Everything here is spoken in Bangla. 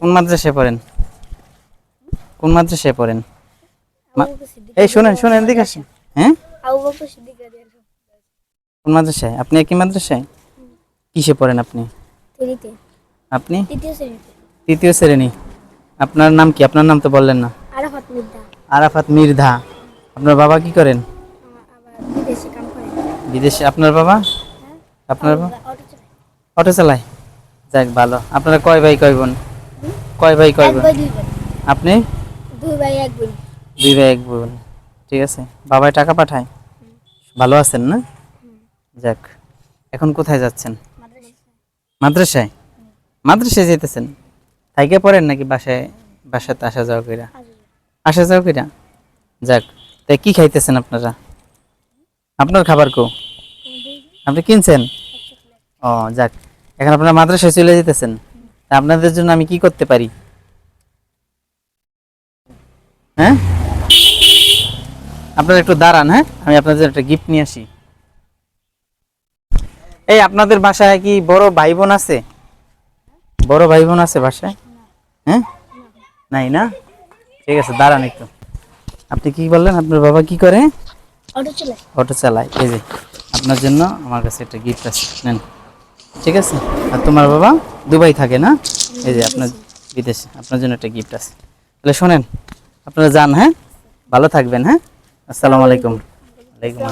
কোন মাদ্রাসায় পড়েন? কোন মাদ্রাসায় পড়েন? এই শুনেন শুনেন, এদিকে আসেন। হ্যাঁ, কোন মাদ্রাসায়? আপনি একই মাদ্রাসায়? কিসে পড়েন আপনি? আপনি তৃতীয় শ্রেণী। আপনার নাম কি? আপনার নাম তো বললেন না। আরাফাত মির্ধা। আপনার বাবা কি করেন? বিদেশে। আপনার বাবা? আপনার বাবা অটো চালায়। যাক ভালো। আপনারা কয় ভাই কয় বোন? কয় ভাই কয় বোন? আপনি? 2 ভাই 1 বোন। ঠিক আছে। বাবাই টাকা পাঠায়? ভালো আছেন না? যাক। এখন কোথায় যাচ্ছেন? মাদ্রাসায়। মাদ্রাসায় যেতেছেন? থাইকে পড়েন নাকি বাসায়? বাসাতে আসা যাওয়া কইরা? আসা যাওয়া কইরা। যাক। তাই কি খাইতেছেন আপনারা? আপনার খাবার কো? আপনি কিনছেন? ও যাক। এখন আপনারা মাদ্রাসায় চলে যেতেছেন। তা আপনাদের জন্য আমি কি করতে পারি? হ্যাঁ, আপনারা একটু দাঁড়ান। হ্যাঁ, আমি আপনাদের জন্য একটা গিফট নিয়ে আসি। এই আপনাদের বাসায় কি বড় ভাই বোন আছে? বড় ভাই বোন আছে বাসায়? হ্যাঁ, নাই না? ঠিক আছে, দাঁড়ান একটু। আপনি কি বললেন আপনার বাবা কি করে? অটো চালায়। এই যে আপনার জন্য আমার কাছে একটা গিফট আছে, নেন। ঠিক আছে। আর তোমার বাবা দুবাই থাকে না? এই যে আপনার বিদেশে, আপনার জন্য একটা গিফট আছে। তাহলে শোনেন, আপনারা যান। হ্যাঁ, ভালো থাকবেন। হ্যাঁ, আসসালামু আলাইকুম। ওয়ালাইকুম